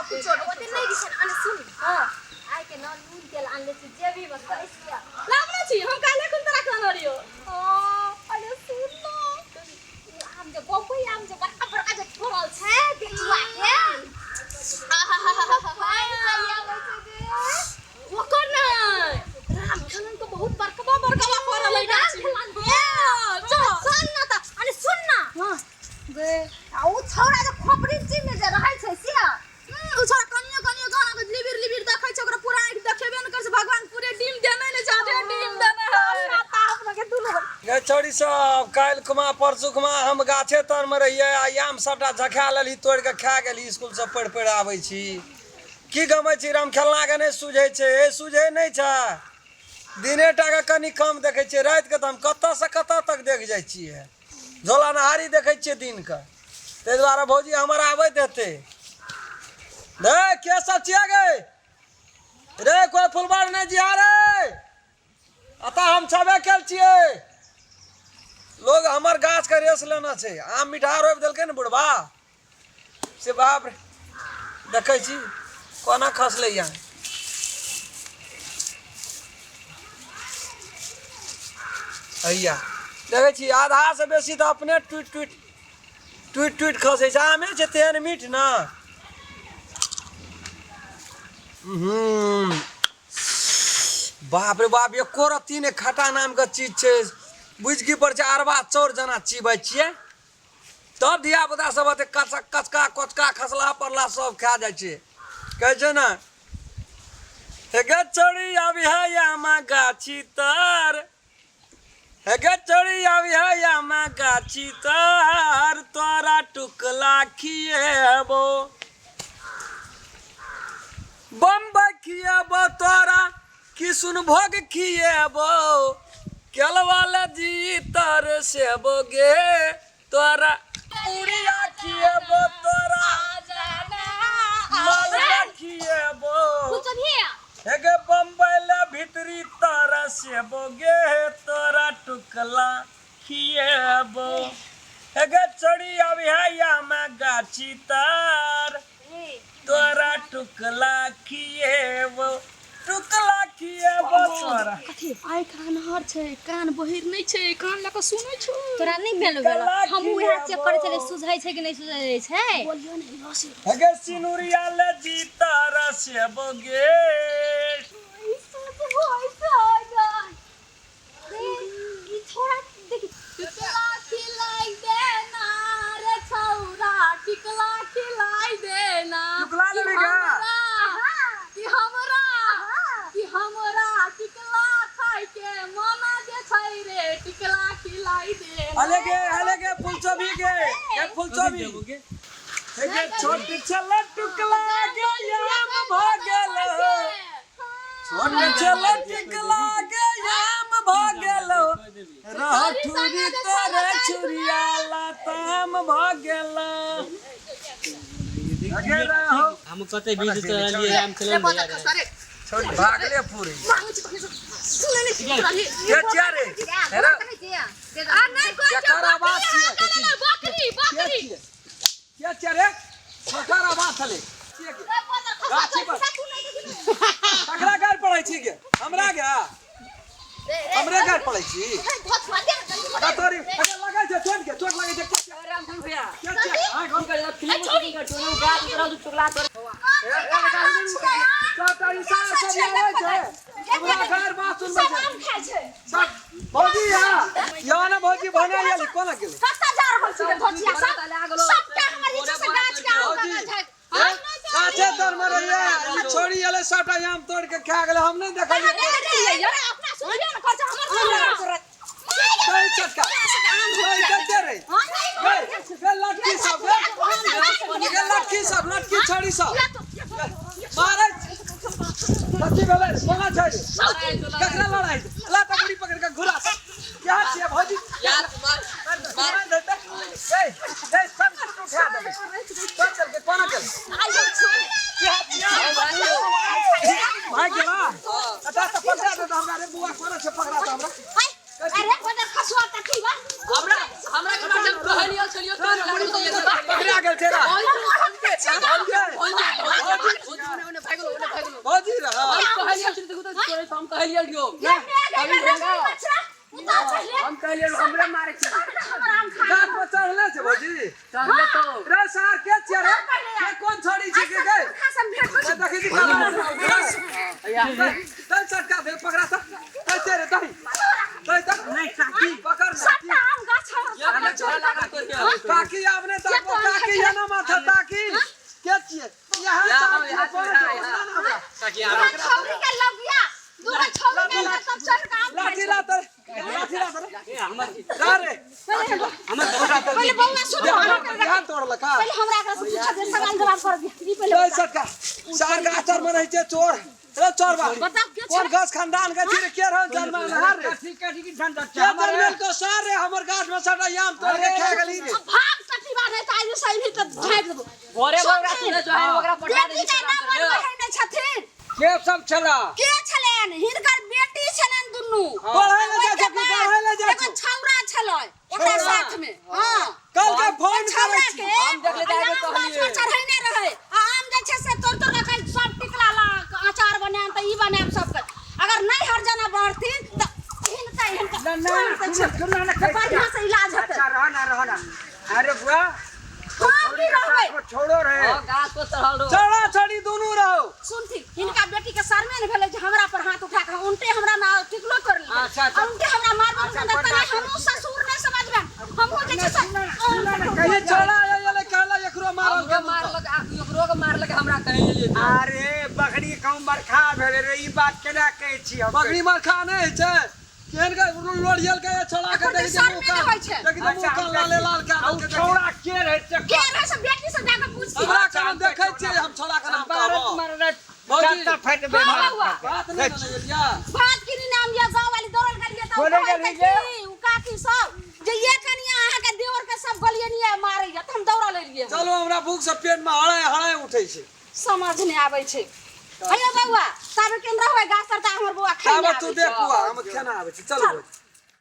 कुछ ओते नहीं दिसन अने सुन हां आइ के न लून तेल आनले छी जे भी बस इसलिए लामना छी हम काले कुन तरह खाना रियो हां अरे सुन न आम जे बम्बई आम जे बड़का बड़का जे फरल छै बेचुआ के वो कर ना राम खनन को बहुत बड़का बड़का फरल है ना सुन ना त अने सुन ना हां गे आ उ छौरा जे खोपड़ी ची में जे रहै छै सिया उ छौरा कनिया गाना के लिबिर देखै छै ओकरा पूरा आंख देखेबे न कर से भगवान पूरे टीम देने ने जादे टीम देने है माता अपना के दुनु गे छोड़ी सब काल कुमा परसु कुमा हम गाछे तर में रहिए आयाम सबटा झखा लेली तोड़ के खा गेली स्कूल से पढ़ आबै छी की गमै छी राम खेलना के नहीं सुझै छै ए सुझै नहीं छै दिने टा के कनी कम देखै छियै रात के त हम कत्ता से कत्ता तक देख जाइ छियै झोला नहारी देखै छियै दिन के तै दुआरे भौजी हमर आबैत हेतै दे के सब छियै गे रे कोई फुलबार नहीं जिया रे अतः हम छबे केल छियै लोग हमर गाछ के रेस लेना छै आम मिठा रोपि देलकै ने बुढ़वा से बाप रे देखै छी कोना खसलै यहाँ अइया देखै छी आधा से बेसी तो अपने टूट खसै छै आमे छै तेहन मीठ ना बाप रे बाप एको रत्ती ने खट्टा नाम के चीज छै बुझकी पर छै अरबा चौर जना चीबै छियै तब धिया पुता सब अते कचका कोचका खसला परला सब खा जाइ छै कहै छै ना हे गे चोरी आबि है यामा गाछी तर हे गे चोरी आबि है यामा गाछी तर तोरा टुकला खिएबो बम्बई खिएबो तोरा किसुन भोग खिएबो केलवाले जी तर सेबो गे तोरा उड़िया खिएबो तोरा मालवा खिएबो हे गे बम्बई ले भीतरी तोरा सेबो गे तोरा टुकला खिएबो हे गे चढ़ी आबि है यामा गाछी तर तोरा टुकला खिएबो तोरा कथि आइ कान हर छै कान बहिर नहीं छै कान लक सुनै छौ तोरा नहीं भेल हम उहे चेक करे चले सुझाइ छै कि नहीं सुझाइ छै बोलियो नहीं लसी हगे सिनुरिया ले जी तारा से बगे ई छोरा देखि टिकला खिलाई देना रे छौरा टिकला खिलाई देना टुकला लेगा हमरा टिकला खाइ के मना जे छै रे टिकला खिलाई दे अलगे फुलचोभी के फुलचोभी हे छोट छले टुकला के याम भ गेलो छोट छले टुकला के याम भ गेलो रह ठुरी तोरे छुरिया लाताम भ गेलो लगे रहो हम कते बीच चलिए राम खेलन छोड़ भागले पूरे सुने नहीं क्या क्या रे हेरा आ नहीं कोई क्या आवाज बकरी क्या क्या रे सकार आवाज चले गाछी पर तकरा गाड़ पड़ै छी के हमरा के हमरे गाड़ पड़ै छी अगर तोरी अगर लगा छै चोट लगे छै राम धन भैया क्या हां घर का फिल्म शूटिंग कर तू गाछ तरह टुकला तोर सब आवे छै हमरा घर बात सुनबै छै सब भौजी यहाँ ना भौजी बना ये कोना गेल सस्ता जा रहल छी धोतिया सबटा हमर जे से गाछ का होगा काचे तर मरैया छोड़ी एले सबटा आम तोड़ के खा गेल हम नहीं देखलिए अपना सुनियो न कर हमर कोई चटका कोई कते रे गे लटकी सब लटकी छोड़ी सब मारे लटकी बेले कोना छोड़ी ककरा लड़ाई ला तबड़ी पकड़ के घुरा क्या छिए भौजी यार मार देते ए सब उठा दे चल के कोना चल भाई गेला अच्छा तो पकड़ा दे हमरा रे बुआ कोना से पकड़ा दे हमरा अरे कोना खसुआ तकी बा हमरा के बात कहलियो चलियो तो पकड़ा गेल तेरा हम के हम कहलिए हमरे मारे छी हमर आम खा गाछ पर चढ़ले छै भौजी चढ़ले तो रे सार के छियै रे के कोन छोड़ी छी के गए खा सब भेट हो देखि दी दल चटका दे पकड़ा सा कैसे रे दही दही तक नहीं काकी पकड़ ना सट्टा आम गाछ हमने चढ़ लगा तो क्या काकी आपने तक काकी है ना माथा ताकी के छियै यहाँ काकी दूगो छौरी के लगिया दूगो छौरी के लग सब चढ़ के आम लाठी ला तर हमर रे हमर छोटा तो पहले बउआ सुन ध्यान तोड़ लका पहले हमरा एकरा से पूछा दे सवाल जवाब कर दे ई पहले दल चटका सार गाछर में रहै छै चोर रे चोर बा बताओ के कोन गाछ खानदान के छी के रह जन्म नहार रे ठीक की ठंडा के जन्म को सार रे हमर गाछ में सटा याम तोड़ के खा गेली रे भाग सटी बात है ताई सही भी तो झाड़ देबो गोरे गोरा सुने जो है ओकरा पटा दे बेटी के नाम मन बहिन छथिन के सब छला के छलेन हिनकर बेटी छलेन दुनू पढ़ै ले जा के पढ़ै ले जा एगो छौरा छलै एकरा साथ में हां कल के फोन छौरा करै के छी हम देखले जाबे कहलिए चढ़ैने रहे आम जे छै से तोड़ के कल सब टिकला ला अचार बनाएम त ई बनाएम सब के अगर नहीं हर जना बढ़थिन त हिनका बढ़िया से इलाज होतै अच्छा रहना अरे बुआ हम भी रहबै छोड़ो रहे हां गाछ पर चढ़ल रहो चढ़ा चढ़ी दोनों रहो सुनथी हिनका बेटी के सर में न भेलै जे हमरा पर हाथ उठा के उनटे हमरा ना टिकलो कर ली अच्छा, अच्छा। उनटे हमरा मारबो न त हमहु ससुर नहीं समझबे हमहु जे छै कहीं चढ़ा ये कहला एकरो मारल हमके मारलक ओकरो के मारलक हमरा कहीं ले अरे बकरी कहूँ बरखा भेले रे ई बात केना कहै छी हम बकरी मरखा नहीं छै केहन के लोड़ियल के चढ़ा के एखन देखि सर में न होइ छै देखि मुंह लाल लाल का औ छौड़ा के रहे से के रहे से बेटी से जाके पूछती हमरा काम देखै छियै हम छोड़ा के नाम कहबो भारत मरले भौजी चाटा फाट बे हाँ, बउआ। बात नहीं सुनैया भात की नाम या गांव वाली दौड़ल गलिए त बोले गेली जे? उ काकी सब जे ये कनिया अहाँ के देवर के सब गलिए नहीं मारै या त हम दौड़ा ले लिए चलो हमरा भूख से पेट में हड़ाय उठै छै समझ नहीं आबै छै अयो बउआ ताबे केन रहबै गाछ तर त हमर बउआ खाइ ताबत तू देख बुआ हम खाना आबै छै चल